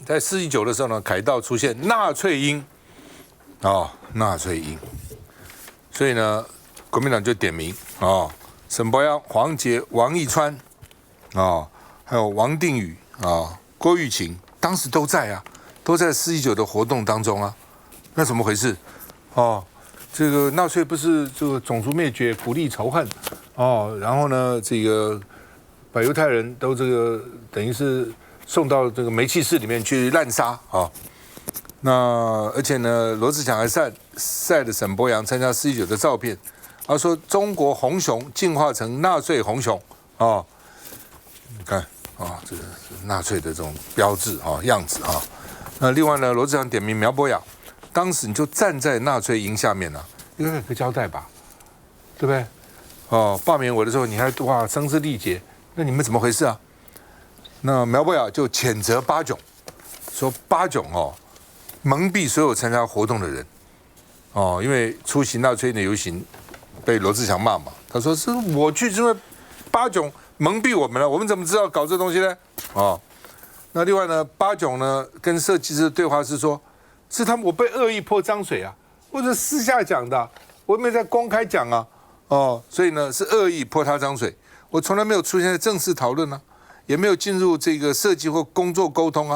在4.19的时候呢，凯道出现纳粹鹰，纳粹鹰，所以呢，国民党就点名沈伯洋、黄捷、王义川还有王定宇郭玉琴，当时都在都在4.19的活动当中那怎么回事？这个纳粹不是这个种族灭绝、鼓励仇恨然后呢，这个把犹太人都这个等于是送到这个煤气室里面去滥杀那而且呢，罗志祥还晒了沈伯洋参加4.19的照片，他说中国红熊进化成纳粹红熊你看这是纳粹的这种标志样子那另外呢，罗志祥点名苗博雅，当时你就站在纳粹营下面应该有个交代吧，对不对？罢免我的时候你还声嘶力竭，那你们怎么回事那苗博雅就谴责巴炯，说巴炯蒙蔽所有参加活动的人因为出席纳粹的游行被罗志祥骂嘛，他说是我去，因为巴炯蒙蔽我们了，我们怎么知道搞这东西呢？那另外呢，巴炯呢跟设计师的对话是说，是我被恶意泼脏水或者私下讲的，我没在公开讲所以呢是恶意泼他脏水，我从来没有出现在正式讨论也没有进入这个设计或工作沟通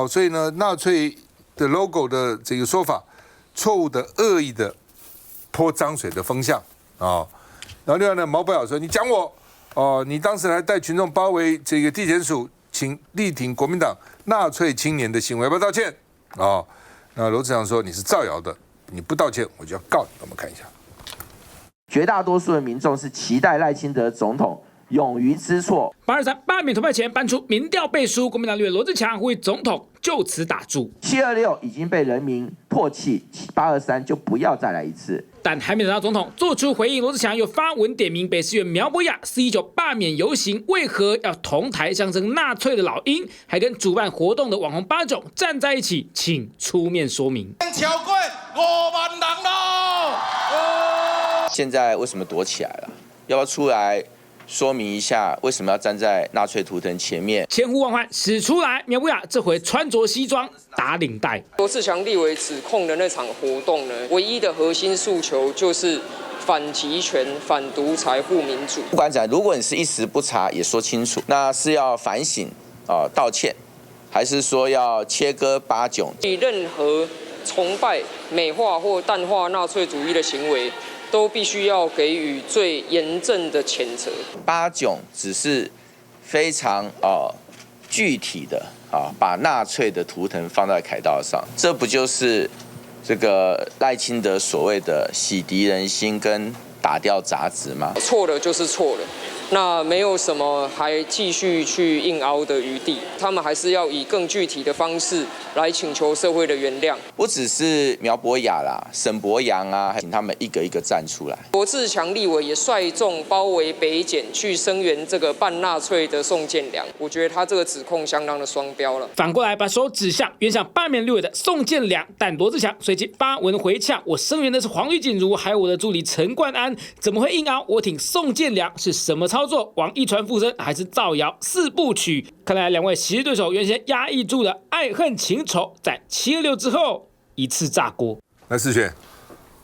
所以呢，纳粹的 logo 的这个说法，错误的、恶意的泼脏水的风向然后另外呢，毛博雅说你讲我你当时还带群众包围这个地检署，请力挺国民党纳粹青年的行为，要不要道歉那罗志祥说你是造谣的，你不道歉我就要告你。我们看一下，绝大多数的民众是期待赖清德总统勇于知错。823罢免投票前搬出民调背书，国民党立委罗志强呼吁总统就此打住。726已经被人民唾弃，823就不要再来一次。但还没等到总统做出回应，罗志强又发文点名北市议员苗博雅4.19罢免游行为何要同台象征纳粹的老鹰，还跟主办活动的网红巴炯站在一起，请出面说明。超过5万人咯！现在为什么躲起来了？要不要出来说明一下为什么要站在纳粹图腾前面？千呼万唤使出来，苗博雅这回穿着西装打领带。罗志强立委指控的那场活动呢，唯一的核心诉求就是反集权、反独裁、护民主。不管怎样，如果你是一时不察，也说清楚，那是要反省道歉，还是说要切割巴炯？任何崇拜、美化或淡化纳粹主义的行为，都必须要给予最严正的谴责。巴炯只是非常具体的把纳粹的图腾放在凯道上，这不就是这个赖清德所谓的洗涤人心跟打掉杂质吗？错了就是错了，那没有什么还继续去硬凹的余地，他们还是要以更具体的方式来请求社会的原谅。不只是苗博雅啦、沈伯洋请他们一个一个站出来。罗志强立委也率众包围北检去声援这个半纳粹的宋建良，我觉得他这个指控相当的双标了。反过来把手指向原想罢免立委的宋建良，但罗志强随即发文回呛：我声援的是黄玉锦如，还有我的助理陈冠安，怎么会硬凹？我挺宋建良是什么操作？王一传附身还是造谣4部曲？看来两位昔日对手原先压抑住的爱恨情仇，在726之后一次炸锅。来世轩，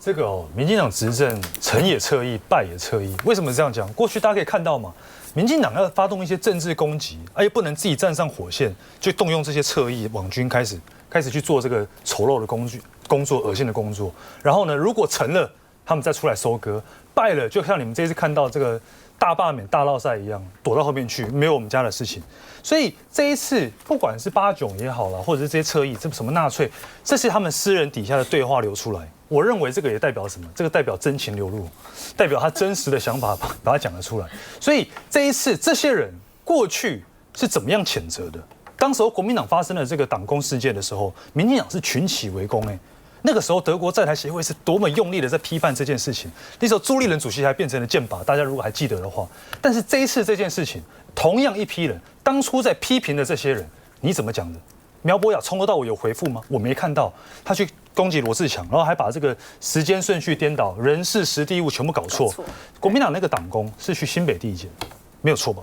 这个民进党执政成也侧翼，败也侧翼。为什么这样讲？过去大家可以看到嘛，民进党要发动一些政治攻击，而且不能自己站上火线，就动用这些侧翼网军开始去做这个丑陋的工作、恶心的工作。然后呢，如果成了，他们再出来收割；败了，就像你们这次看到这个大罢免、大落赛一样，躲到后面去，没有我们家的事情。所以这一次，不管是巴炯也好啦，或者是这些侧翼，这什么纳粹，这是他们私人底下的对话流出来。我认为这个也代表什么？这个代表真情流露，代表他真实的想法，把它讲了出来。所以这一次，这些人过去是怎么样谴责的？当时候国民党发生了这个党工事件的时候，民进党是群起围攻那个时候，德国在台协会是多么用力的在批判这件事情。那时候朱立伦主席还变成了剑拔，大家如果还记得的话。但是这一次这件事情，同样一批人，当初在批评的这些人，你怎么讲的？苗博雅从头到尾有回复吗？我没看到。他去攻击罗志强，然后还把这个时间顺序颠倒，人事时地物全部搞错。国民党那个党工是去新北地检，没有错吧？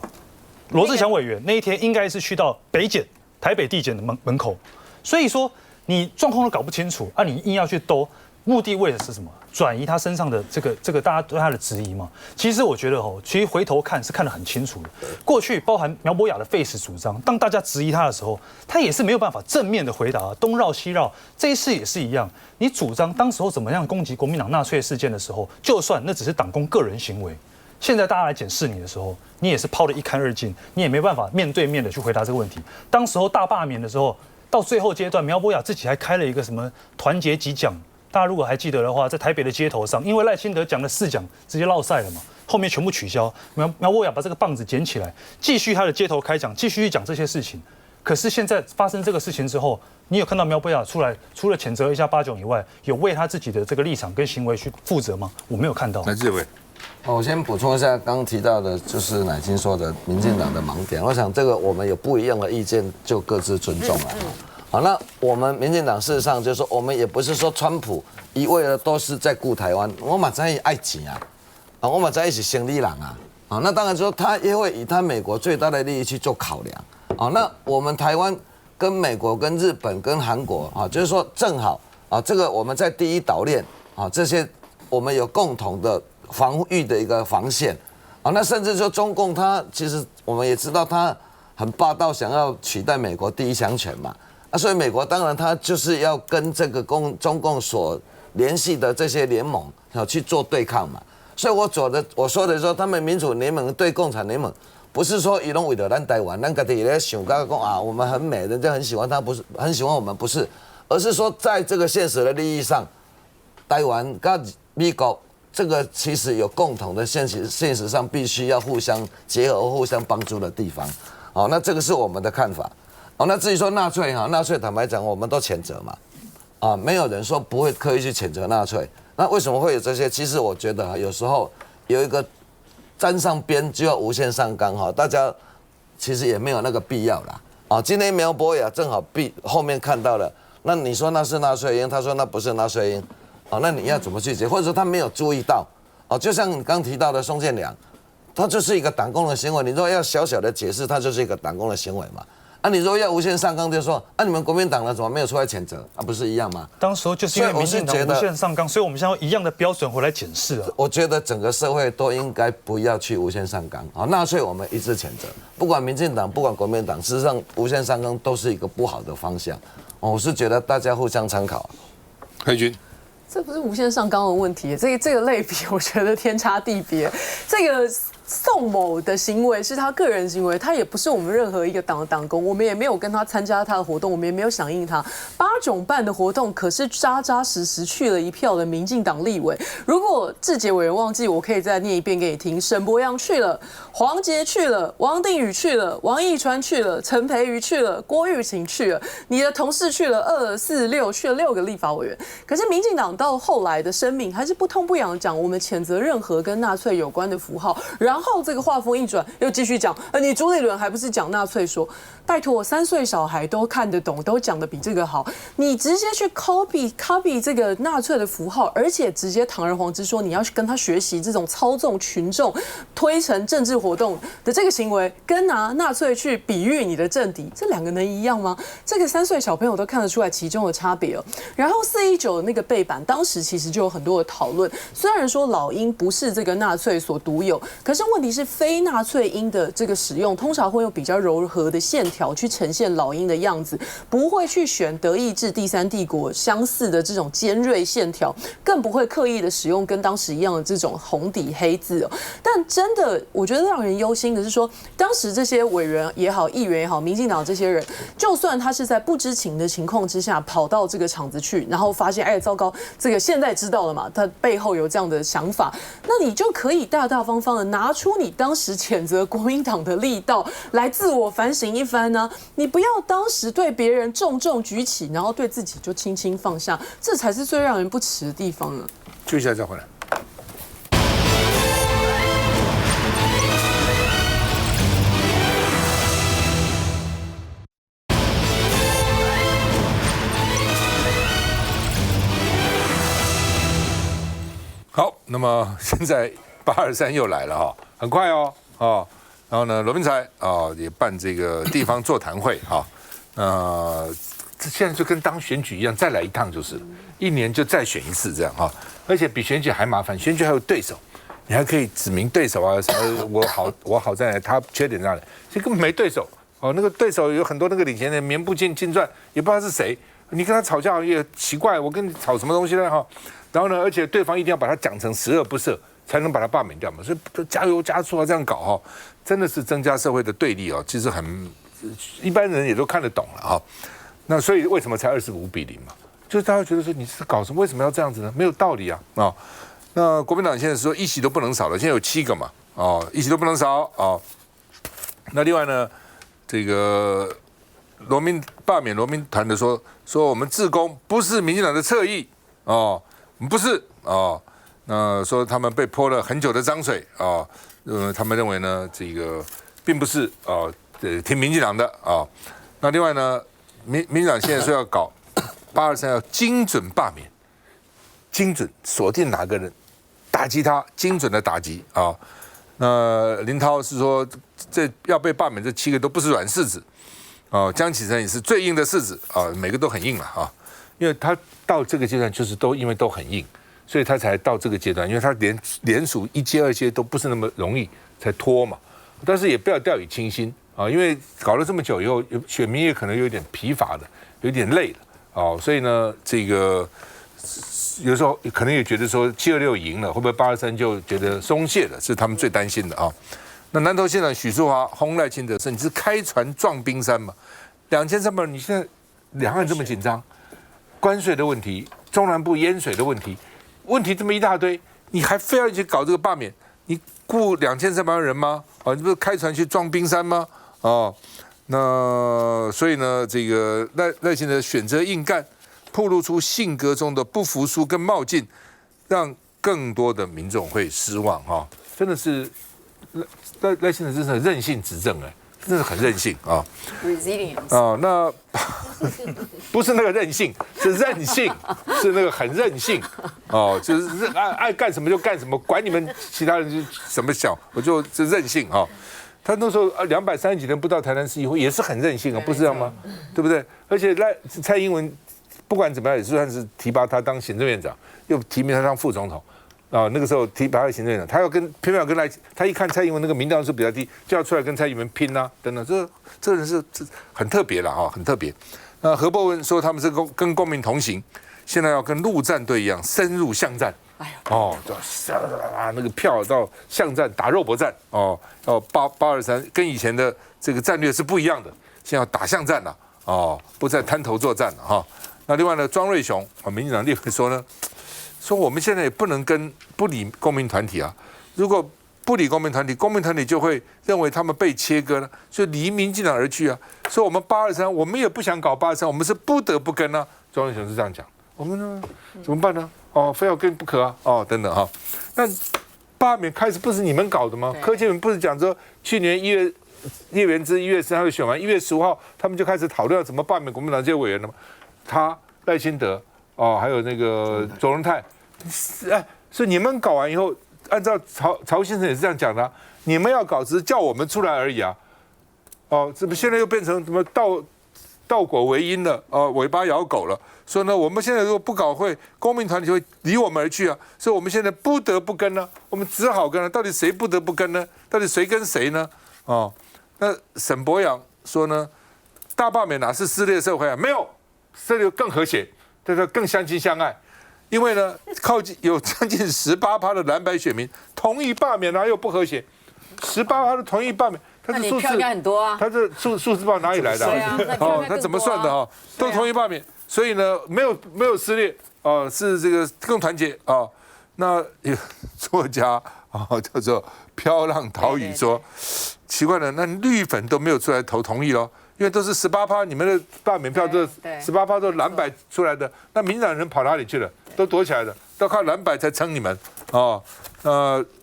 罗志强委员那一天应该是去到北检。台北地检的门口。所以说你状况都搞不清楚啊，你硬要去兜，目的为的是什么？转移他身上的这个大家对他的质疑嘛。其实我觉得其实回头看是看得很清楚的。过去包含苗博雅的废死主张，当大家质疑他的时候，他也是没有办法正面的回答，东绕西绕。这一次也是一样，你主张当时候怎么样攻击国民党纳粹事件的时候，就算那只是党工个人行为，现在大家来检视你的时候，你也是抛得一干二净，你也没办法面对面的去回答这个问题。当时候大罢免的时候，到最后阶段，苗博雅自己还开了一个什么团结集讲。大家如果还记得的话，在台北的街头上，因为赖清德讲了4讲，直接落赛了嘛，后面全部取消。苗博雅把这个棒子捡起来，继续他的街头开讲，继续去讲这些事情。可是现在发生这个事情之后，你有看到苗博雅出来，除了谴责一下8·9以外，有为他自己的这个立场跟行为去负责吗？我没有看到。来，志伟，我先补充一下，刚提到的就是乃菁说的民进党的盲点。我想这个我们有不一样的意见，就各自尊重了。好，那我们民进党事实上就是说，我们也不是说川普一味的都是在顾台湾，我嘛在爱钱啊，我嘛在一起生利人啊，那当然说他也会以他美国最大的利益去做考量，那我们台湾跟美国、跟日本、跟韩国就是说正好这个我们在第一岛链这些我们有共同的防御的一个防线，那甚至说中共他其实我们也知道他很霸道，想要取代美国第一强权嘛。所以美国当然他就是要跟这个中共所联系的这些联盟去做对抗嘛。所以我说的说，他们民主联盟对共产联盟，不是说以拢为了咱台湾，咱家己咧想讲我们很美，人家很喜欢他，不是很喜欢我们，不是，而是说在这个现实的利益上，台湾跟美国这个其实有共同的现实上必须要互相结合、互相帮助的地方。那这个是我们的看法。那至于说纳粹坦白讲，我们都谴责嘛，没有人说不会刻意去谴责纳粹。那为什么会有这些？其实我觉得有时候有一个沾上边就要无限上纲大家其实也没有那个必要啦。今天苗博雅正好后面看到了，那你说那是纳粹因，他说那不是纳粹因，那你要怎么去解？或者说他没有注意到，就像你刚提到的宋建良，他就是一个党工的行为，你如果要小小的解释，他就是一个党工的行为嘛。你如果要无限上纲，就说你们国民党呢怎么没有出来谴责不是一样吗？当时候就是因为民进党无限上纲，所以我们现在用一样的标准回来检视我觉得整个社会都应该不要去无限上纲纳粹我们一致谴责，不管民进党不管国民党，事实上无限上纲都是一个不好的方向。我是觉得大家互相参考。黑军，这不是无限上纲的问题，这个类比我觉得天差地别。这个宋某的行为是他个人行为，他也不是我们任何一个党的党工，我们也没有跟他参加他的活动，我们也没有响应他。8种办的活动可是扎扎实实去了一票的民进党立委。如果志杰委员忘记，我可以再念一遍给你听：沈伯洋去了，黄捷去了，王定宇去了，王义川去了，陈培瑜去了，郭玉琴去了，你的同事去了2、4、6，去了6个立法委员。可是民进党到后来的声明还是不痛不痒讲，我们谴责任何跟纳粹有关的符号，然后这个话锋一转，又继续讲，你朱立伦还不是讲纳粹说，拜托，3岁小孩都看得懂，都讲得比这个好，你直接去 copy 这个纳粹的符号，而且直接堂而皇之说你要去跟他学习这种操纵群众、推成政治活动的这个行为，跟拿纳粹去比喻你的政敌，这2个能一样吗？这个3岁小朋友都看得出来其中的差别哦。然后419那个背板，当时其实就有很多的讨论，虽然说老鹰不是这个纳粹所独有，可是问题是非纳粹鹰的这个使用，通常会有比较柔和的线条去呈现老鹰的样子，不会去选德意志第三帝国相似的这种尖锐线条，更不会刻意的使用跟当时一样的这种红底黑字哦。但真的，我觉得让人忧心的是说，当时这些委员也好、议员也好、民进党这些人，就算他是在不知情的情况之下跑到这个场子去，然后发现糟糕，这个现在知道了嘛，他背后有这样的想法，那你就可以大大方方的拿出你当时谴责国民党的力道来自我反省一番呢。你不要当时对别人重重举起，然后对自己就轻轻放下，这才是最让人不齿的地方了。休息一下再回来。好，那么现在823又来了很快然后呢，罗明才也办这个地方座谈会这现在就跟当选举一样，再来一趟就是了，1年就再选一次这样哈，而且比选举还麻烦，选举还有对手，你还可以指明对手啊，什么我好在哪，他缺点在哪里，其实根本没对手哦，那个对手有很多那个领衔人名不见经传，也不知道是谁，你跟他吵架也奇怪，我跟你吵什么东西呢哈？然后呢，而且对方一定要把他讲成十恶不赦，才能把他罢免掉嘛，所以加油加醋啊这样搞哈，真的是增加社会的对立哦，其实一般人也都看得懂了哈。那所以为什么才25-0嘛？就是大家觉得说你是搞什么？为什么要这样子呢？没有道理啊！那国民党现在说1席都不能少了，现在有7个嘛，1席都不能少啊。那另外呢，这个罢免罗明团的说我们志工不是民进党的侧翼哦，不是哦。那说他们被泼了很久的脏水啊，他们认为呢这个并不是挺民进党的啊。那另外呢？民进党现在说要搞823，要精准罢免，精准锁定哪个人，打击他，精准的打击啊。那林涛是说，这要被罢免这7个都不是软柿子啊。江启臣也是最硬的柿子啊，每个都很硬了啊。因为他到这个阶段就是因为都很硬，所以他才到这个阶段，因为他连署1阶2阶都不是那么容易才拖嘛。但是也不要掉以轻心。因为搞了这么久以后，选民也可能有点疲乏的，有点累了所以呢，这个有时候可能也觉得说726赢了，会不会823就觉得松懈了？是他们最担心的啊。那南投县长许淑华轰赖清德说：“你是开船撞冰山嘛？2300人，你现在两岸这么紧张，关税的问题，中南部淹水的问题这么一大堆，你还非要一起搞这个罢免？你雇2300万人吗？你不是开船去撞冰山吗？”那所以呢，这个赖清德选择硬干，暴露出性格中的不服输跟冒进，让更多的民众会失望真的是赖清德真是任性执政真的很任性Resilience 那不是那个任性，是任性，是那个很任性就是爱干什么就干什么，管你们其他人怎么想，我就是任性他那时候230几人不到台南市议会也是很任性不是这样吗？对不对？而且蔡英文不管怎么样也算是提拔他当行政院长，又提名他当副总统那个时候提拔他行政院长，他偏偏要跟他一看蔡英文那个民调数比较低，就要出来跟蔡英文拼等等，这人是很特别了很特别。那何伯文说他们是跟公民同行，现在要跟陆战队一样深入巷战。那个票到巷战打肉搏战823跟以前的这个战略是不一样的，现在要打巷战了不再滩头作战了那另外呢，庄瑞雄民进党立委说呢，说我们现在也不能不理公民团体如果不理公民团体，公民团体就会认为他们被切割了，所以离民进党而去所以我们823我们也不想搞823，我们是不得不跟庄瑞雄是这样讲，我们呢怎么办呢？非要跟不可等等那罢免开始不是你们搞的吗？柯建铭不是讲说去年叶元之1月13号选完，1月15号他们就开始讨论怎么罢免国民党这些委员了吗？他赖清德还有那个卓荣泰，是你们搞完以后，按照曹先生也是这样讲的你们要搞只是叫我们出来而已怎么现在又变成什么倒果为因了尾巴咬狗了？说呢，我们现在如果不搞会，公民团体会离我们而去所以我们现在不得不跟我们只好跟到底谁不得不跟呢？到底谁跟谁呢？那沈伯洋说呢，大罢免哪是撕裂社会没有，这里更和谐，这个更相亲相爱，因为呢，靠近有将近18%的蓝白选民同意罢免，哪有不和谐？18%的同意罢免。那你票应该很多他这数字不知道哪里来的他怎么算的都同意罢免，所以呢没有撕裂是这个更团结那有作家叫做飘浪岛屿说，奇怪了，那绿粉都没有出来投同意咯，因为都是18%，你们的罢免票都18%都是蓝白出来的，那民进党人跑哪里去了？都躲起来了，都靠蓝白才撑你们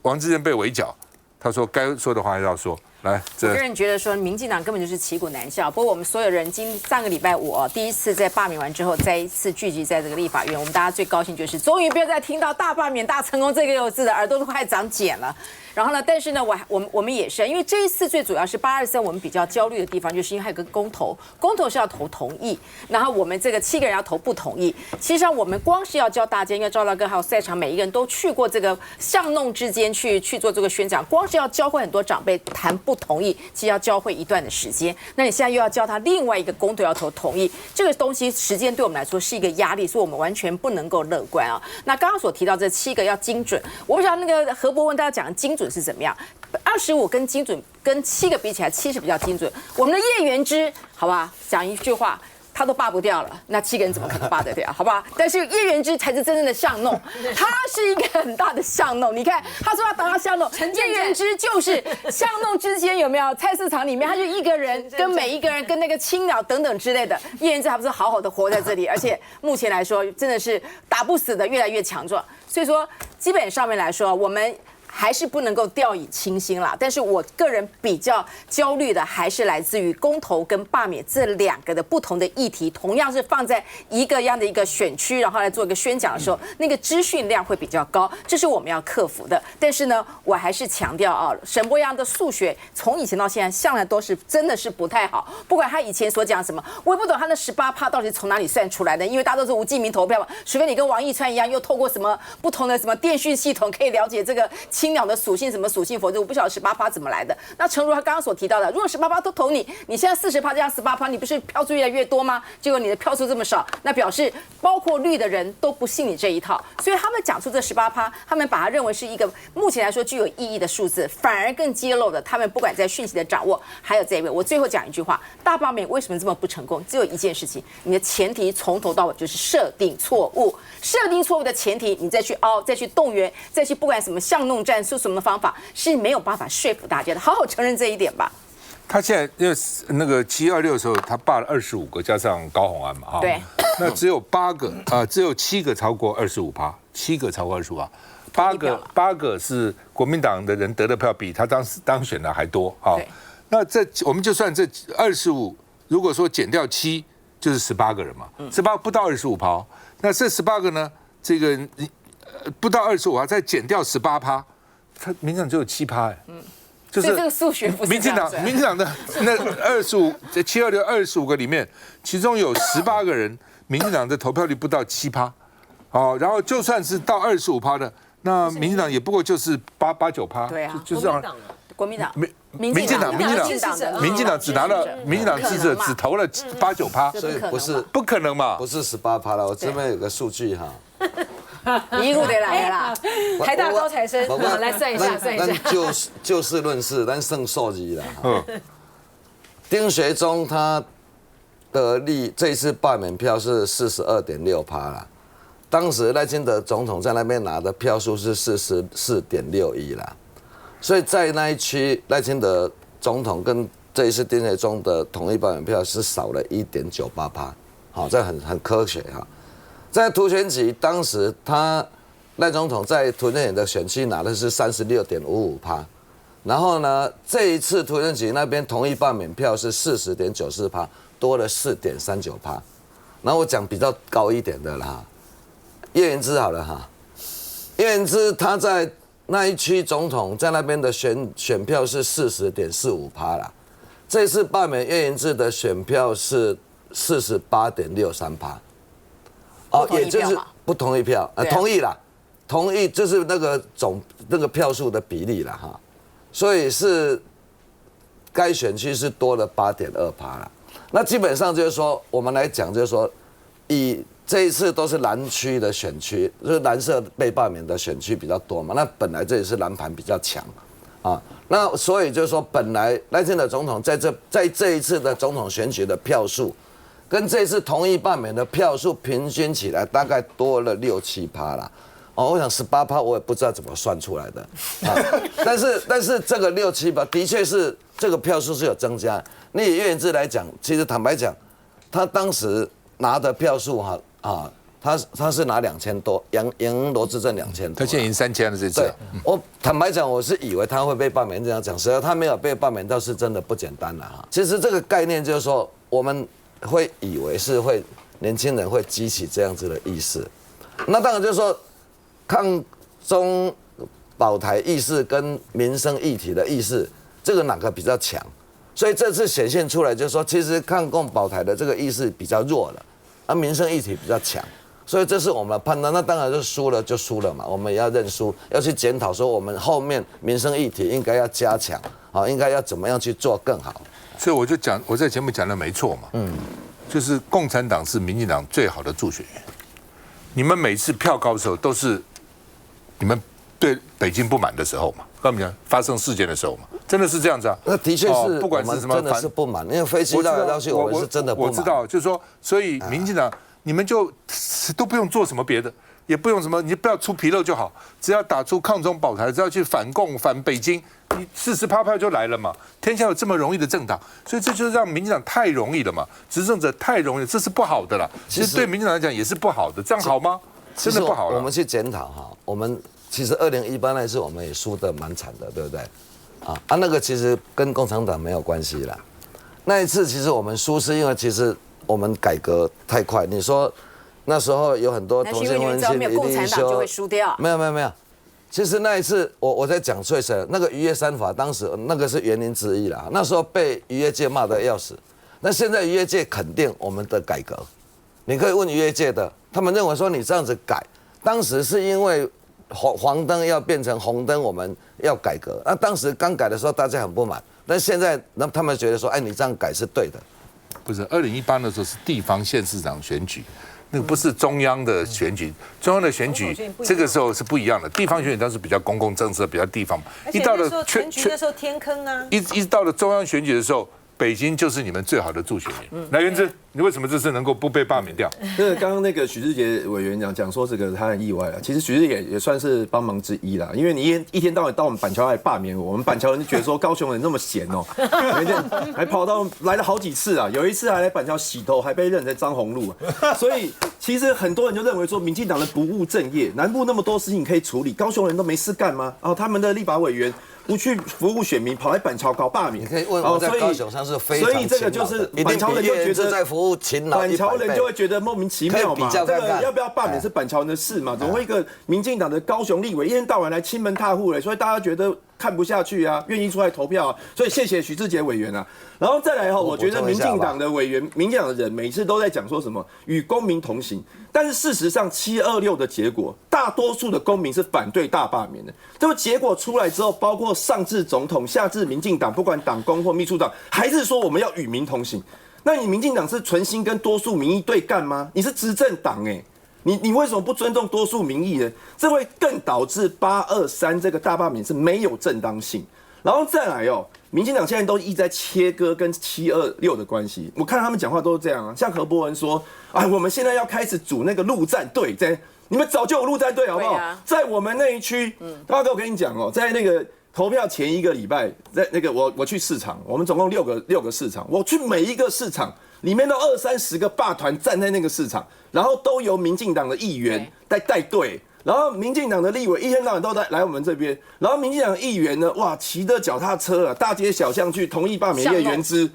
王志坚被围剿，他说该说的话还是要说。来，我个人觉得说，民进党根本就是骑虎难下。不过我们所有人上个礼拜五第一次在罢免完之后，再一次聚集在这个立法院，我们大家最高兴就是终于不要再听到大罢免、大成功这个字的耳朵都快长茧了。然后呢，但是呢，我们也是，因为这一次最主要是823，我们比较焦虑的地方，就是因为还有个公投，公投是要投同意，然后我们这个7个人要投不同意。其实上我们光是要教大家，因为赵大哥还有在场每一个人都去过这个巷弄之间去做这个宣讲，光是要教会很多长辈谈不同意，其实要教会一段的时间。那你现在又要教他另外一个公投要投同意，这个东西时间对我们来说是一个压力，所以我们完全不能够乐观啊。那刚刚所提到这7个要精准，我不知道那个何博文大家讲的精准是怎么样？25跟精准跟7个比起来，70比较精准。我们的叶元之，好吧，讲一句话。他都罢不掉了，那7个人怎么可能罢得掉？好不好？但是叶元之才是真正的巷弄，他是一个很大的巷弄。你看，他说要打到巷弄，叶元之就是巷弄之间有没有菜市场里面，他就一个人跟每一个人跟那个青鸟等等之类的。叶元之还不是好好的活在这里，而且目前来说真的是打不死的，越来越强壮。所以说，基本上面来说，我们还是不能够掉以轻心啦。但是我个人比较焦虑的还是来自于公投跟罢免这2个的不同的议题，同样是放在一个样的一个选区，然后来做一个宣讲的时候，那个资讯量会比较高，这是我们要克服的。但是呢，我还是强调啊，沈伯洋的数学从以前到现在向来都是真的是不太好，不管他以前所讲什么，我也不懂他的18%到底从哪里算出来的，因为大家都是无记名投票嘛，除非你跟王一川一样，又透过什么不同的什么电讯系统可以了解这个青鸟的属性什么属性，否则我不晓得18%怎么来的。那诚如他刚刚所提到的，如果18%都投你，你现在40%加上18%，你不是票数越来越多吗？结果你的票数这么少，那表示包括绿的人都不信你这一套，所以他们讲出这18%，他们把它认为是一个目前来说具有意义的数字，反而更揭露了他们不管在讯息的掌握，还有这一位。我最后讲一句话，大罢免为什么这么不成功？只有一件事情，你的前提从头到尾就是设定错误，设定错误的前提，你再去凹，再去动员，再去不管什么巷弄战术什么方法是没有办法说服大家的，好好承认这一点吧。他现在因为那个726的时候，他罢了25个，加上高虹安嘛，哈，对，那只有只有7个超过25%，7个超过25%，8个是国民党的人得的票比他当选的还多啊。那我们就算这25，如果说减掉7，就是18个人嘛，18不到25%，那这18个呢，这个不到25%，再减掉18%，他民进党只有7%，哎，就是这个数学不是民进党的那72625个里面，其中有18个人，民进党的投票率不到7%，哦，然后就算是到25%的，那民进党也不过就是8-9%，对啊，就这样。国民党、民进党只拿了，民进党支持者只投了8-9%，所以不可能嘛，不是18%了。我这边有个数据哈，一路得来啦，台大高材生，来算一下。就事论事，咱算数字啦。丁学忠他的这一次罢免票是42.6%啦，当时赖清德总统在那边拿的票数是44.61%啦。所以在那一区，赖清德总统跟这一次丁学忠的统一罢免票是少了1.98%，好，这很科学哈。在涂选举当时，赖总统在涂选举的选区拿的是36.55%，然后呢，这一次涂选举那边统一罢免票是40.94%，多了4.39%。然后我讲比较高一点的啦，叶元之好了哈，叶元之他在那一区总统在那边的选票是40.45%啦，这次罢免叶元之的选票是48.63%，哦，也就是不同意票，同意啦，同意就是那个票数的比例啦哈，所以是该选区是多了8.2%啦。那基本上就是说，我们来讲就是说，以这一次都是蓝区的选区，就是蓝色被罢免的选区比较多嘛。那本来这也是蓝盘比较强，啊，那所以就是说，本来赖清德总统在这一次的总统选举的票数，跟这次同意罢免的票数平均起来大概多了6-7%啦。哦，我想18%我也不知道怎么算出来的，啊，但是这个6-7%的确是这个票数是有增加。你以叶元之来讲，其实坦白讲，他当时拿的票数他是拿2000多，赢罗志正2000多，他现在赢3000了这次。对，我坦白讲，我是以为他会被罢免，这样讲，实际上他没有被罢免，倒是真的不简单了哈。其实这个概念就是说，我们会以为是会年轻人会激起这样子的意识，那当然就是说，抗中保台意识跟民生议题的意识，这个哪个比较强？所以这次显现出来就是说，其实抗共保台的这个意识比较弱了，而民生议题比较强。所以这是我们的判断，那当然就输了就输了嘛，我们也要认输，要去检讨说我们后面民生议题应该要加强，啊，应该要怎么样去做更好。所以我就讲，我在节目讲的没错嘛，就是共产党是民进党最好的助选员。你们每次票高的时候，都是你们对北京不满的时候嘛，跟我们讲发生事件的时候嘛，真的是这样子啊。那的确是，不管是什么，真的是不满，因为飞机绕来绕去，我们是真的不满。我知道，就是说，所以民进党。你们就都不用做什么别的，也不用什么，你不要出纰漏就好，只要打出抗中保台，只要去反共反北京，你40%票就来了嘛。天下有这么容易的政党，所以这就是让民进党太容易了嘛，执政者太容易了，这是不好的啦。其实对民进党来讲也是不好的，这样好吗？真的不好了。我们去检讨哈，我们其实2018那次我们也输得蛮惨的，对不对？那个其实跟共产党没有关系啦。那一次其实我们输是因为其实。我们改革太快，你说那时候有很多同性婚姻共产党就会输掉。没有，其实那一次我在讲最深那个渔业3法，当时那个是原因之一啦。那时候被渔业界骂得要死，那现在渔业界肯定我们的改革，你可以问渔业界的，他们认为说你这样子改，当时是因为黄灯要变成红灯，我们要改革。那当时刚改的时候大家很不满，但现在他们觉得说，哎，你这样改是对的。不是2018的时候是地方县市长选举，那个不是中央的选举，中央的选举这个时候是不一样的。地方选举当时比较公共政策，比较地方。一到了全局的时候天坑啊，一到了中央选举的时候，北京就是你们最好的助选员。来，元之，你为什么这次能够不被罢免掉？刚刚那个许志杰委员讲说这个他很意外啊，其实许志杰也算是帮忙之一啦，因为你一天到晚到我们板桥来罢免我们板桥人就觉得说高雄人那么闲哦，每天还跑到来了好几次啊，有一次还来板桥洗头，还被认成张宏禄啊，所以其实很多人就认为说民进党的不务正业，南部那么多事情可以处理，高雄人都没事干吗？然后他们的立法委员不去服务选民，跑来板桥搞罢免。你可以问我在高雄上是非常勤劳的，所以这个就是板桥人就觉得在服务勤劳，板桥人就会觉得莫名其妙嘛。这个要不要罢免是板桥人的事嘛？怎么会一个民进党的高雄立委一天到晚来亲门踏户嘞？所以大家觉得看不下去啊，愿意出来投票啊。所以谢谢许志杰委员啊。然后再来哈，我觉得民进党的委员、民进党的人每次都在讲说什么与公民同行，但是事实上726的结果，大多数的公民是反对大罢免的。这个结果出来之后，包括上至总统，下至民进党，不管党工或秘书长，还是说我们要与民同行。那你民进党是存心跟多数民意对干吗？你是执政党哎，你为什么不尊重多数民意呢？这会更导致823这个大罢免是没有正当性。然后再来哦，民进党现在都一直在切割跟726的关系。我看他们讲话都是这样啊，像何伯文说，哎，我们现在要开始组那个陆战队，在你们早就有陆战队好不好？在我们那一区，大哥我跟你讲哦，在那个投票前1个礼拜，在那个我去市场，我们总共六个市场，我去每一个市场里面都20-30个罢团站在那个市场，然后都由民进党的议员带队。然后民进党的立委一天到晚都来我们这边，然后民进党的议员呢，哇，骑着脚踏车啊，大街小巷去同意罢免叶元之，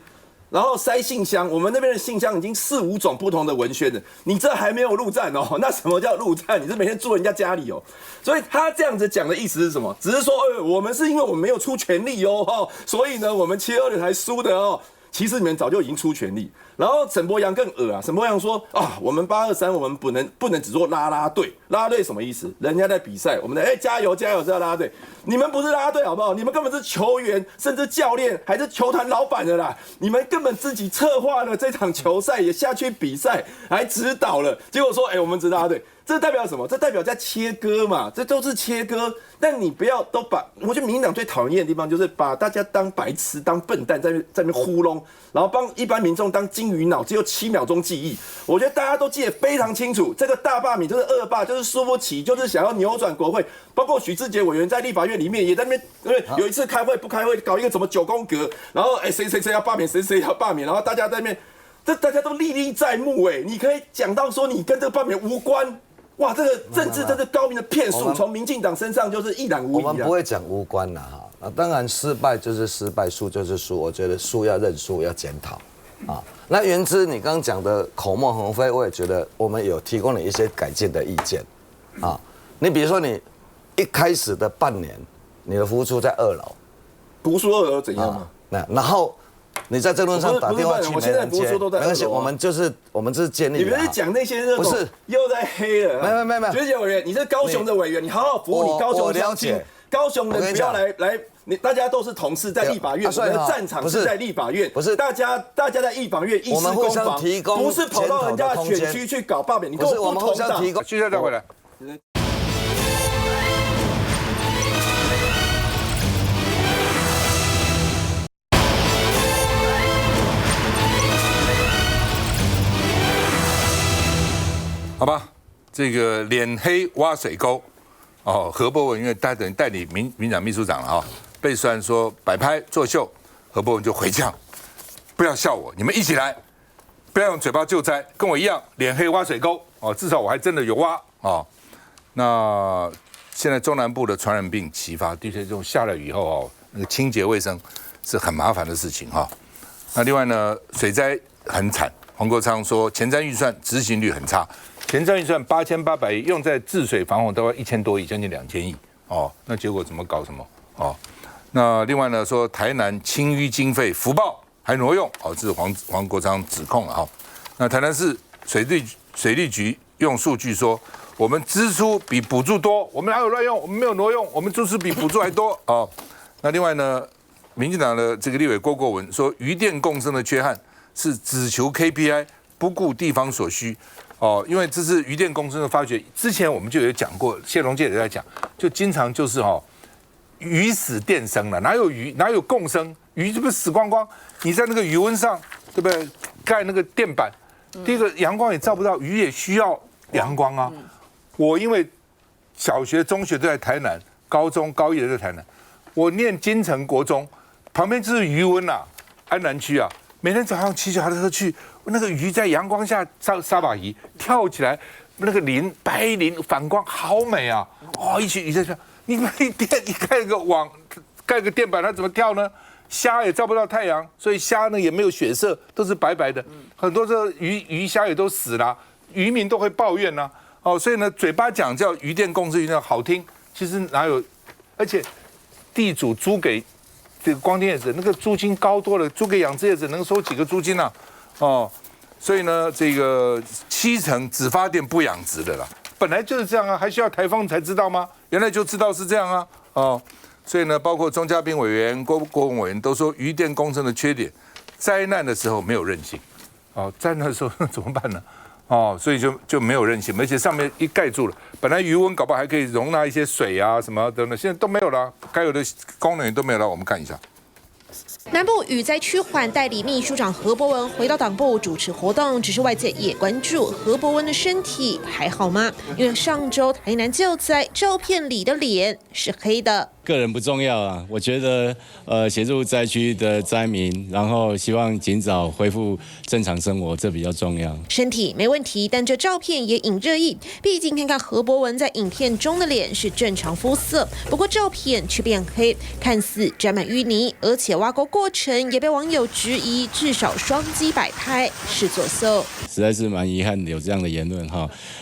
然后塞信箱，我们那边的信箱已经4-5种不同的文宣了，你这还没有陆战哦？那什么叫陆战？你是每天住人家家里哦？所以他这样子讲的意思是什么？只是说，我们是因为我们没有出全力哦，所以呢，我们726才输的哦。其实你们早就已经出全力，然后沈伯洋更恶啊！沈伯洋说啊，我们823我们不能只做啦啦队，啦啦队什么意思？人家在比赛，我们的加油加油是要啦啦队，你们不是啦啦队好不好？你们根本是球员，甚至教练，还是球团老板的啦！你们根本自己策划了这场球赛，也下去比赛，还指导了，结果说我们只啦啦队。这代表什么？这代表在切割嘛，这都是切割。但你不要都把，我觉得民进党最讨厌的地方就是把大家当白痴、当笨蛋，在那边糊弄，然后帮一般民众当金鱼脑，只有7秒钟记忆。我觉得大家都记得非常清楚，这个大罢免就是恶霸，就是输不起，就是想要扭转国会。包括许志杰委员在立法院里面也在那边，因为有一次开会不开会，搞一个什么9宫格，然后谁要罢免，谁要罢免，然后大家在那边。这大家都历历在目哎，你可以讲到说你跟这个罢免无关。哇，这个政治真是高明的骗术，从民进党身上就是一览无遗。我们不会讲无关啦哈，那当然失败就是失败，输就是输。我觉得输要认输，要检讨啊。那原之你刚刚讲的口沫横飞，我也觉得我们有提供了一些改进的意见啊。你比如说你一开始的半年，你的服务处在2楼，读书2楼怎样嘛？然后。你在政论上打电话去，我现在读书都在2楼。没关系，我们就是建议。你们是讲那些热狗，不是又在黑了？没有。学姐委员，你是高雄的委员，你好好服务你高雄乡亲。高雄人不要来，你大家都是同事，在立法院，我们的战场是在立法院，不是大家在立法院议事攻防，不是跑到人家的选区去搞罢免，你跟我不同党。继续再回来。好吧，这个脸黑挖水沟，何博文因为代理民党秘书长了啊，被虽然说摆拍作秀，何博文就回呛，不要笑我，你们一起来，不要用嘴巴救灾，跟我一样脸黑挖水沟至少我还真的有挖那现在中南部的传染病齐发，的确这种下了雨以后那个清洁卫生是很麻烦的事情那另外呢，水灾很惨，黄国昌说前瞻预算执行率很差。前瞻预算8800亿用在治水防洪都要1000多亿，将近2000亿那结果怎么搞什么那另外呢说台南清淤经费福报还挪用这是黄国昌指控了那台南市水利局用数据说我们支出比补助多，我们哪有乱用？我们没有挪用，我们支出比补助还多那另外呢，民进党的这个立委郭国文说渔电共生的缺憾是只求 KPI 不顾地方所需。因为这是渔电共生的发掘，之前我们就有讲过，谢龙介也在讲，就经常就是鱼死电生了，哪有鱼哪有共生？鱼这不是死光光？你在那个鱼温上，对不对？盖那个电板，第一个阳光也照不到，鱼也需要阳光啊。我因为小学、中学都在台南，高中、高一的在台南，我念金城国中，旁边就是鱼温安南区每天早上骑脚踏车去。那个鱼在阳光下沙把鱼跳起来，那个白鳞反光好美一群鱼在跳。你盖个网，盖个电板，它怎么跳呢？虾也照不到太阳，所以虾呢也没有血色，都是白白的。很多这鱼虾也都死了，渔民都会抱怨所以呢，嘴巴讲叫渔电共生，好听，其实哪有？而且地主租给这个光电业者，那个租金高多了，租给养殖业者能收几个租金所以呢，这个70%只发电不养殖的啦，本来就是这样还需要台风才知道吗？原来就知道是这样所以呢，包括钟嘉宾委员、郭文委员都说渔电共生的缺点，灾难的时候没有韧性，灾难的时候怎么办呢？所以就没有韧性，而且上面一盖住了，本来余温搞不好还可以容纳一些水什么等等，现在都没有了，该有的功能也都没有了，我们看一下。南部雨灾趋缓，代理秘书长何博文回到党部主持活动，只是外界也关注何博文的身体还好吗？因为上周台南救灾照片里的脸是黑的。个人不重要我觉得协助灾区的灾民，然后希望尽早恢复正常生活，这比较重要。身体没问题，但这照片也引热议。毕竟看看何博文在影片中的脸是正常肤色，不过照片却变黑，看似沾满淤泥，而且挖沟过程也被网友质疑至少双击摆拍是作秀。实在是蛮遗憾的有这样的言论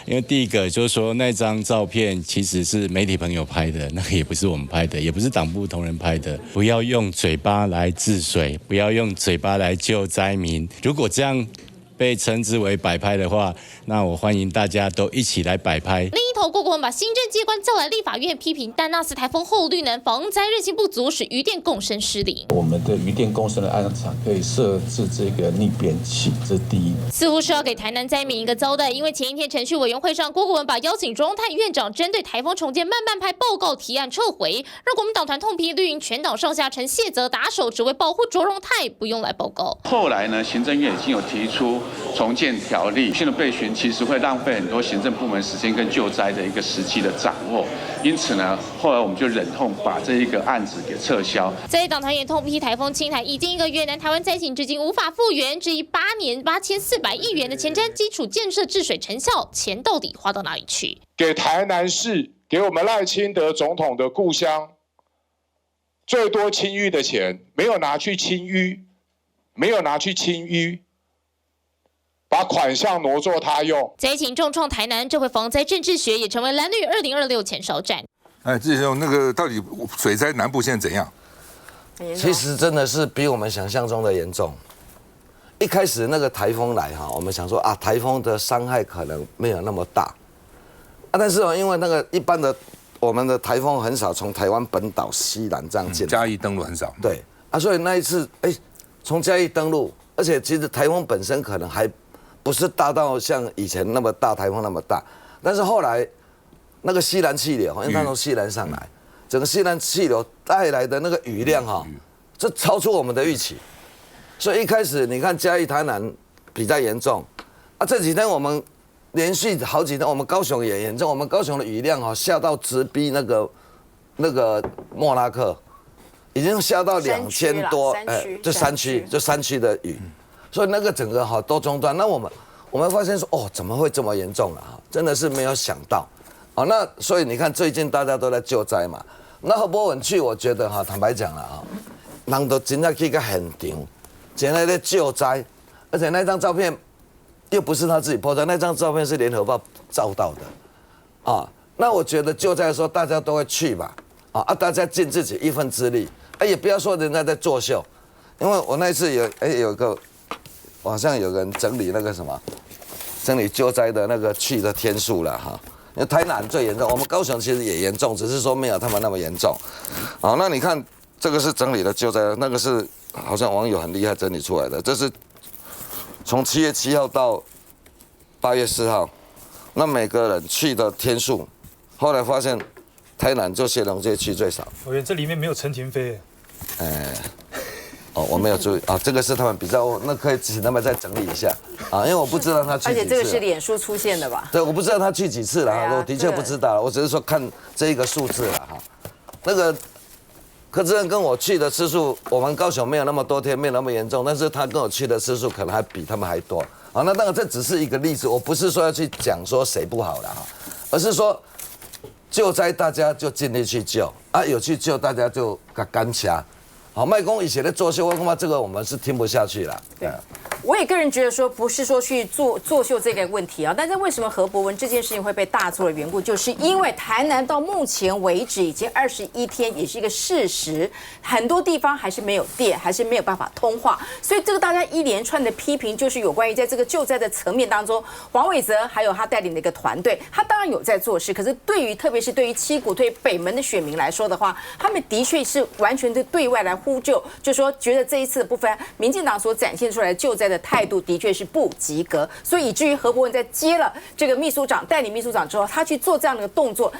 因为第一个就是说那张照片其实是媒体朋友拍的，那个也不是我们拍的，也不是党部同仁拍的。不要用嘴巴来治水，不要用嘴巴来救灾民。如果这样被称之为摆拍的话，那我欢迎大家都一起来摆拍。另一头，郭国文把行政机关叫来立法院批评丹纳斯台风后绿能防灾韧性不足，使渔电共生失灵。我们的渔电共生的案场可以设置这个逆变器，这是第一。似乎是要给台南灾民一个交代，因为前一天程序委员会上，郭国文把邀请中泰院长针对台风重建慢半拍报告提案撤回，让国民党团痛批绿营全党上下呈谢责打手，只为保护卓荣泰不用来报告。后来呢，行政院已经有提出重建条例，新的备询其实会浪费很多行政部门时间跟救灾的一个时机的掌握，因此呢，后来我们就忍痛把这一个案子给撤销。在党团也痛批台风侵台已经1个月，南台湾灾情至今无法复原，质疑8年8400亿元的前瞻基础建设治水成效，钱到底花到哪里去？给台南市，给我们赖清德总统的故乡，最多清淤的钱没有拿去清淤，把款项挪作他用。灾情重创台南，这回防灾政治学也成为蓝绿2026前哨战。志雄，那个到底水灾南部现在怎样？其实真的是比我们想象中的严重。一开始那个台风来哈，我们想说啊，台风的伤害可能没有那么大啊，但是因为那个一般的我们的台风很少从台湾本岛西南这样进来，嘉义登陆很少。对啊，所以那一次从嘉义登陆，而且其实台风本身可能还不是大到像以前那么大台风那么大，但是后来那个西南气流，因为它从西南上来，整个西南气流带来的那个雨量哈，这超出我们的预期。所以一开始你看嘉义、台南比较严重啊，这几天我们连续好几天，我们高雄也严重，我们高雄的雨量哈下到直逼那个莫拉克，已经下到2000多，就山区的雨，所以那个整个哈都中断。那我们发现说怎么会这么严重啊？真的是没有想到。那所以你看最近大家都在救灾嘛，那何博文去，我觉得坦白讲了人都真的去个现场。现在在救灾，而且那张照片又不是他自己拍的，那张照片是联合报照到的，那我觉得救灾的时候大家都会去吧，大家尽自己一份之力，也不要说人家在作秀，因为我那一次有个好像有人整理那个什么，整理救灾的那个去的天数了哈，因为台南最严重，我们高雄其实也严重，只是说没有他们那么严重，那你看这个是整理的救灾，那个是。好像网友很厉害整理出来的，这是从7月7号到8月4号，那每个人去的天数，后来发现台南就谢龙街去最少。委员，这里面没有陈廷飞。我没有注意这个是他们比较，那可以请他们再整理一下因为我不知道他去几次。而且这个是脸书出现的吧？对，我不知道他去几次了我的确不知道，我只是说看这一个数字了那个。柯志恩跟我去的次数，我们高雄没有那么多天，没有那么严重，但是他跟我去的次数可能还比他们还多。那当然这只是一个例子，我不是说要去讲说谁不好了而是说救灾大家就尽力去救有去救大家就干掐。卖公以前的作秀，我恐怕这个我们是听不下去了。对。我也个人觉得说，不是说去作秀这个问题但是为什么何博文这件事情会被大做的缘故，就是因为台南到目前为止已经21天，也是一个事实，很多地方还是没有电，还是没有办法通话，所以这个大家一连串的批评，就是有关于在这个救灾的层面当中，黄伟哲还有他带领的一个团队，他当然有在做事，可是特别是对于七股对北门的选民来说的话，他们的确是完全的对外来呼救，就说觉得这一次的部分，民进党所展现出来的救灾的态度的确是不及格，所以以至于何博文在接了这个秘书长代理秘书长之后，他去做这样的动作，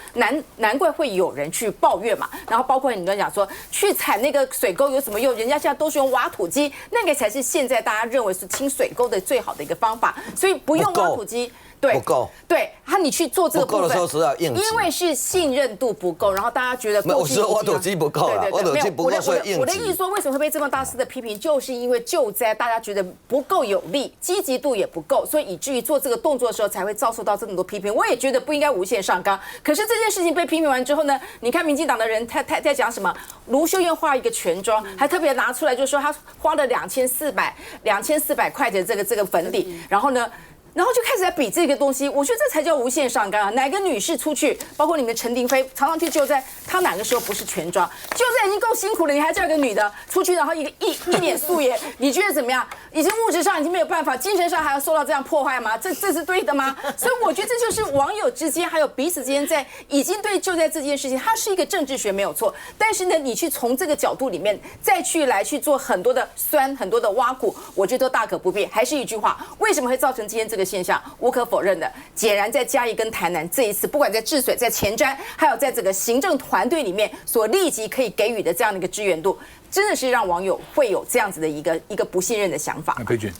难怪会有人去抱怨嘛。然后包括你们讲说去铲那个水沟有什么用？人家现在都是用挖土机，那个才是现在大家认为是清水沟的最好的一个方法，所以不用挖土机。对，不够。对，你去做这个部分，不够的时候是要应急，因为是信任度不够，然后大家觉得我是挖土机不够了，挖土机不够所以应急。我的意思说，为什么会被这么大肆的批评，就是因为救灾大家觉得不够有力，积极度也不够，所以以至于做这个动作的时候才会遭受到这么多批评。我也觉得不应该无限上纲，可是这件事情被批评完之后呢，你看民进党的人他在讲什么？卢秀燕画一个全妆，还特别拿出来就说他花了2400块钱这个粉底，然后就开始在比这个东西，我觉得这才叫无限上纲哪个女士出去，包括你们陈廷飞常常去救灾，她哪个时候不是全妆？救灾已经够辛苦了，你还叫一个女的出去，然后一脸素颜，你觉得怎么样？已经物质上已经没有办法，精神上还要受到这样破坏吗？这是对的吗？所以我觉得这就是网友之间还有彼此之间在已经对救灾这件事情，它是一个政治学没有错，但是呢，你去从这个角度里面再去做很多的酸、很多的挖苦，我觉得都大可不必。还是一句话，为什么会造成今天这个现象？无可否认的，显然在嘉义跟台南这一次，不管在治水、在前瞻，还有在整个行政团队里面所立即可以给予的这样的一个支援度，真的是让网友会有这样子的一个不信任的想法。裴俊，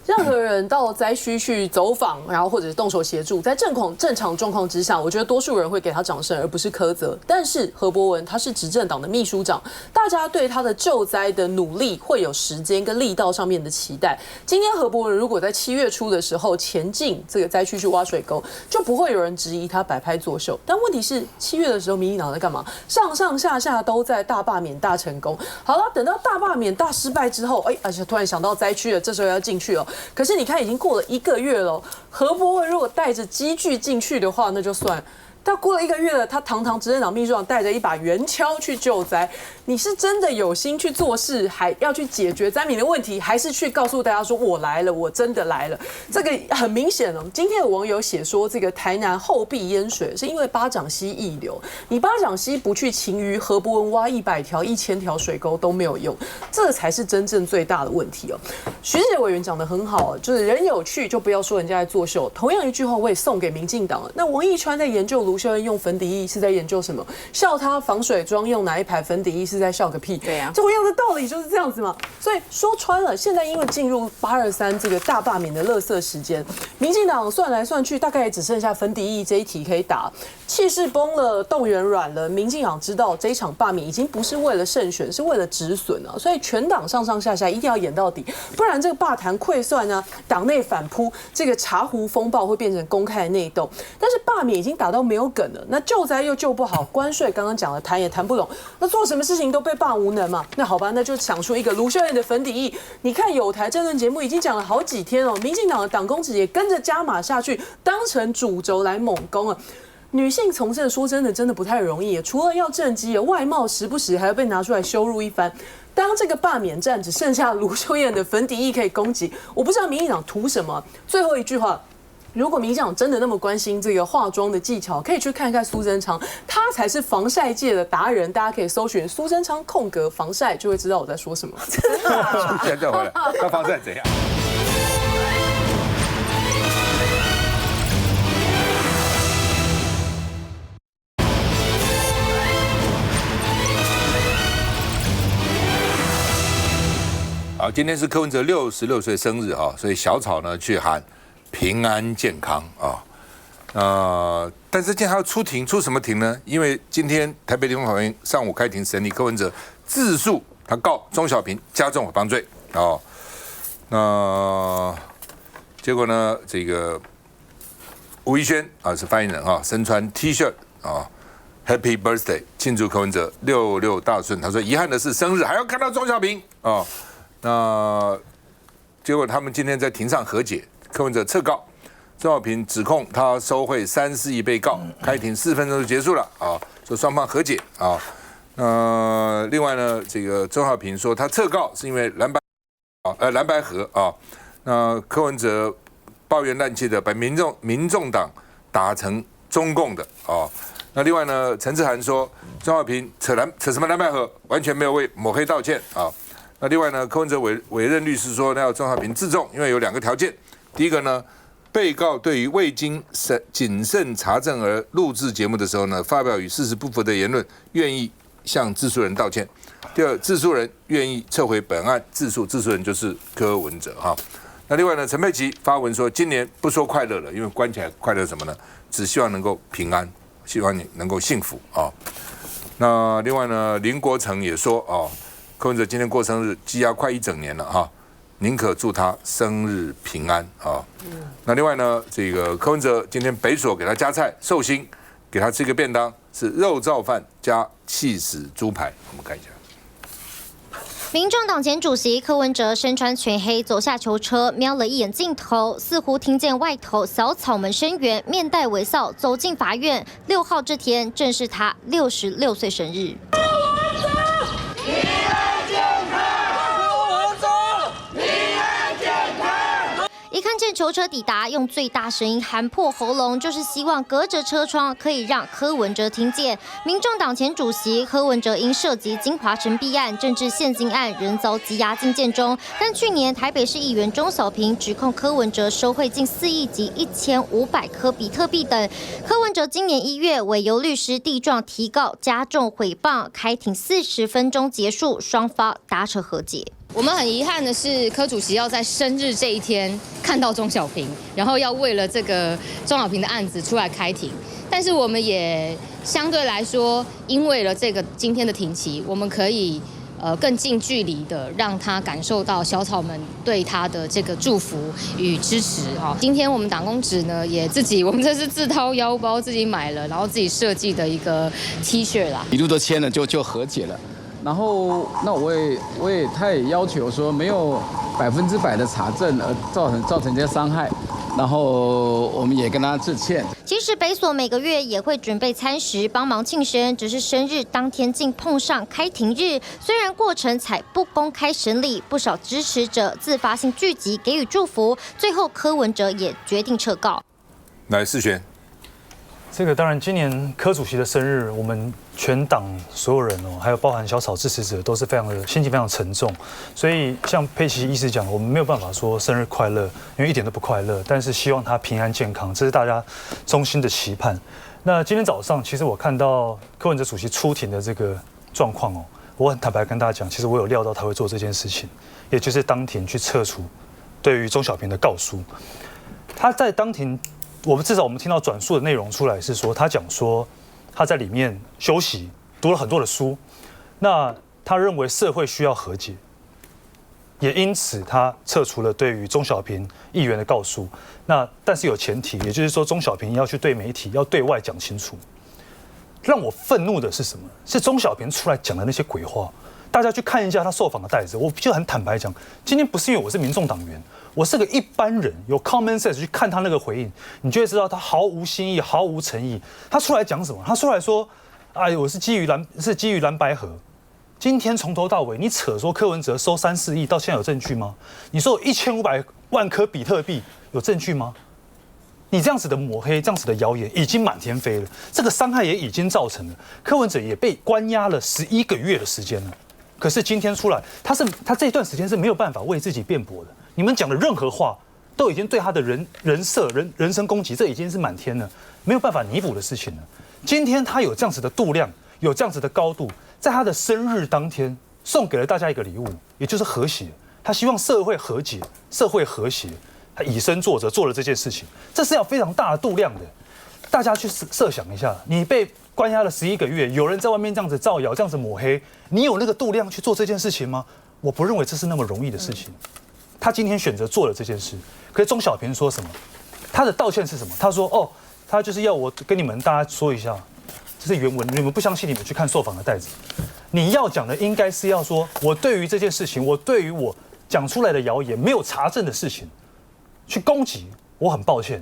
任何人到灾区去走访，然后或者是动手协助，在正常状况之下，我觉得多数人会给他掌声，而不是苛责。但是何博文他是执政党的秘书长，大家对他的救灾的努力会有时间跟力道上面的期待。今天何博文如果在7月初的时候前进这个灾区去挖水沟，就不会有人质疑他摆拍作秀。但问题是7月的时候，民进党在干嘛？上下都在大罢免大成功。好了，等到大罢免大失败之后，而且突然想到灾区了，这时候要进去了。可是你看，已经过了1个月了。何博文如果带着机具进去的话，那就算。但过了1个月了，他堂堂执政党秘书长带着一把圆锹去救灾，你是真的有心去做事，还要去解决灾民的问题，还是去告诉大家说我来了，我真的来了？这个很明显了。今天有网友写说，这个台南后壁淹水是因为巴掌溪溢流，你巴掌溪不去勤于何博文挖100条、1000条水沟都没有用，这才是真正最大的问题哦。徐志杰委员讲得很好，就是人有趣就不要说人家在作秀。同样一句话我也送给民进党了。那王义川在研究卢秀燕用粉底液是在研究什么？笑他防水妆用哪一排粉底液是在笑个屁？对啊，同样的道理就是这样子嘛。所以说穿了，现在因为进入823这个大罢免的垃圾时间，民进党算来算去，大概也只剩下粉底液这一题可以打，气势崩了，动员软了。民进党知道这一场罢免已经不是为了胜选，是为了止损啊，所以全党上下一定要演到底，不然这个罢谈溃算呢，党内反扑，这个茶壶风暴会变成公开的内斗。但是罢免已经打到没有梗了，那救灾又救不好，关税刚刚讲了谈也谈不拢，那做什么事情都被罢无能嘛。那好吧，那就想出一个卢秀燕的粉底液。你看有台政论节目已经讲了好几天哦，民进党的党公职也跟着加码下去，当成主轴来猛攻啊。女性从政说真的不太容易，除了要政绩，外貌时不时还要被拿出来羞辱一番。当这个罢免战只剩下卢秀燕的粉底液可以攻击，我不知道民进党图什么。最后一句话。如果民进党真的那么关心这个化妆的技巧，可以去看看苏贞昌，他才是防晒界的达人。大家可以搜寻苏贞昌空格防晒，就会知道我在说什么。真的、啊？现在回来，那防晒怎样？好，今天是柯文哲66岁生日哈，所以小草呢去喊平安健康啊，但是今天还要出庭，出什么庭呢？因为今天台北地方法院上午开庭审理柯文哲自诉，他告钟小平加重诽谤罪哦。那结果呢，这个吴怡轩啊是发言人啊，身穿 T 恤啊 ，Happy Birthday 庆祝柯文哲66大顺。他说遗憾的是生日还要看到钟小平啊。那结果他们今天在庭上和解，柯文哲撤告，钟小平指控他收贿3-4亿被告，开庭4分钟就结束了啊，说双方和解啊。另外呢，这个钟小平说他撤告是因为蓝白合啊。那柯文哲抱怨滥气的把民众党打成中共的啊。那另外呢，陈志涵说钟小平扯什么蓝白合，完全没有为抹黑道歉啊。那另外呢，柯文哲委任律师说，要钟小平自重，因为有2个条件。第一个呢，被告对于未经谨慎查证而录制节目的时候呢，发表与事实不符的言论，愿意向自诉人道歉。第二，自诉人愿意撤回本案自诉，自诉人就是柯文哲哈。那另外呢，陈佩琪发文说，今年不说快乐了，因为关起来快乐什么呢？只希望能够平安，希望你能够幸福啊。那另外呢，林国成也说啊，柯文哲今天过生日，积压快1整年了哈，宁可祝他生日平安啊。那另外呢，这个柯文哲今天北所给他加菜寿星，给他吃一个便当，是肉燥饭加起司猪排，我们看一下。民众党前主席柯文哲身穿全黑走下囚车，瞄了一眼镜头，似乎听见外头小草们声援，面带微笑走进法院。6号这天正是他66岁生日。一看见囚车抵达，用最大声音喊破喉咙，就是希望隔着车窗可以让柯文哲听见。民众党前主席柯文哲因涉及金华城弊案、政治现金案，仍遭羁押禁见中。但去年台北市议员钟小平指控柯文哲收贿近4亿及1500颗比特币等。柯文哲今年1月委由律师递状提告，加重诽谤，开庭40分钟结束，双方达成和解。我们很遗憾的是，柯主席要在生日这一天看到钟小平，然后要为了这个钟小平的案子出来开庭。但是我们也相对来说，因为了这个今天的庭期，我们可以更近距离的让他感受到小草们对他的这个祝福与支持哈。今天我们党公职呢也我们这是自掏腰包自己买了，然后自己设计的一个 T 恤啦，一路都签了就和解了。然后那他也要求说没有100%的查证而造成这些伤害。然后我们也跟他致歉。其实北所每个月也会准备餐食帮忙庆生，只是生日当天竟碰上开庭日，虽然过程采不公开审理，不少支持者自发性聚集给予祝福，最后柯文哲也决定撤告。来，世璇。这个当然，今年柯主席的生日，我们全党所有人哦，还有包含小草支持者，都是非常的心情非常沉重。所以像佩奇医师讲，我们没有办法说生日快乐，因为一点都不快乐。但是希望他平安健康，这是大家衷心的期盼。那今天早上，其实我看到柯文哲主席出庭的这个状况哦，我很坦白跟大家讲，其实我有料到他会做这件事情，也就是当庭去撤除对于钟小平的告诉。他在当庭。至少我们听到转述的内容出来是说，他讲说他在里面休息，读了很多的书，那他认为社会需要和解，也因此他撤除了对于钟小平议员的告诉。那但是有前提，也就是说钟小平要去对媒体要对外讲清楚。让我愤怒的是什么？是钟小平出来讲的那些鬼话。大家去看一下他受访的袋子，我就很坦白讲，今天不是因为我是民众党员，我是个一般人，有 common sense 去看他那个回应，你就会知道他毫无新意，毫无诚意。他出来讲什么？他出来说，哎，我是基于蓝白合。今天从头到尾，你扯说柯文哲收3、4亿，到现在有证据吗？你说有1500万颗比特币，有证据吗？你这样子的抹黑，这样子的谣言已经满天飞了，这个伤害也已经造成了，柯文哲也被关押了11个月的时间了。可是今天出来，他这段时间是没有办法为自己辩驳的。你们讲的任何话，都已经对他的人设、人身攻击，这已经是满天了，没有办法弥补的事情了。今天他有这样子的度量，有这样子的高度，在他的生日当天送给了大家一个礼物，也就是和谐。他希望社会和解，社会和谐，他以身作则做了这件事情，这是要非常大的度量的。大家去设想一下，你被关押了11个月，有人在外面这样子造谣、这样子抹黑，你有那个度量去做这件事情吗？我不认为这是那么容易的事情。他今天选择做了这件事，可是钟小平说什么？他的道歉是什么？他说：“哦，他就是要我跟你们大家说一下，这是原文，你们不相信，你们去看受访的袋子。你要讲的应该是要说，我对于这件事情，我对于我讲出来的谣言没有查证的事情，去攻击，我很抱歉。”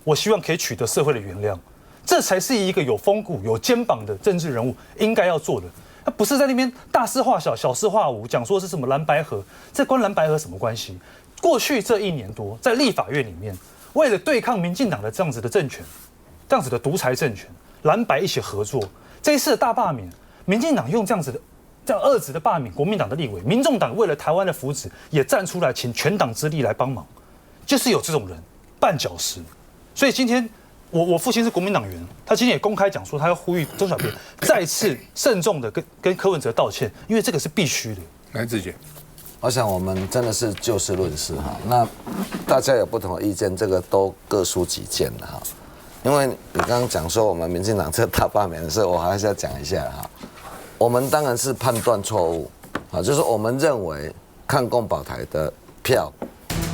我希望可以取得社会的原谅，这才是一个有风骨、有肩膀的政治人物应该要做的。他不是在那边大事化小、小事化无，讲说是什么蓝白合，这关蓝白合什么关系？过去这1年多，在立法院里面，为了对抗民进党的这样子的政权、这样子的独裁政权，蓝白一起合作。这一次的大罢免，民进党用这样恶质的罢免国民党的立委，民众党为了台湾的福祉也站出来，请全党之力来帮忙，就是有这种人绊脚石。所以今天我父亲是国民党员，他今天也公开讲说，他要呼吁钟小平再次慎重的跟柯文哲道歉，因为这个是必须的。来，志杰，我想我们真的是就事论事哈。那大家有不同的意见，这个都各抒己见的哈。因为你刚刚讲说我们民进党这大罢免的事，我还是要讲一下哈。我们当然是判断错误啊，就是我们认为抗共保台的票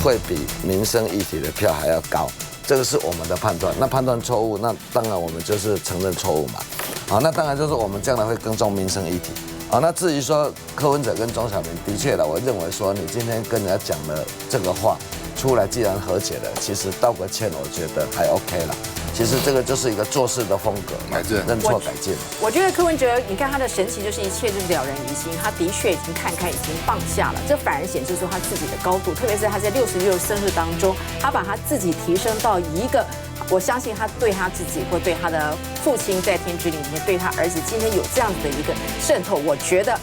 会比民生议题的票还要高。这个是我们的判断，那判断错误，那当然我们就是承认错误嘛。好，那当然就是我们将来会更重民生议题。好，那至于说柯文哲跟钟小平，的确了，我认为说你今天跟人家讲了这个话出来，既然和解了，其实道个歉，我觉得还 OK 了。其实这个就是一个做事的风格，认错改进。我觉得柯文哲，你看他的神奇就是一切就是了然于心，他的确已经看开，已经放下了，这反而显示出他自己的高度，特别是他在66生日当中，他把他自己提升到一个。我相信他对他自己或对他的父亲在天之灵里面，对他儿子今天有这样子的一个渗透，我觉得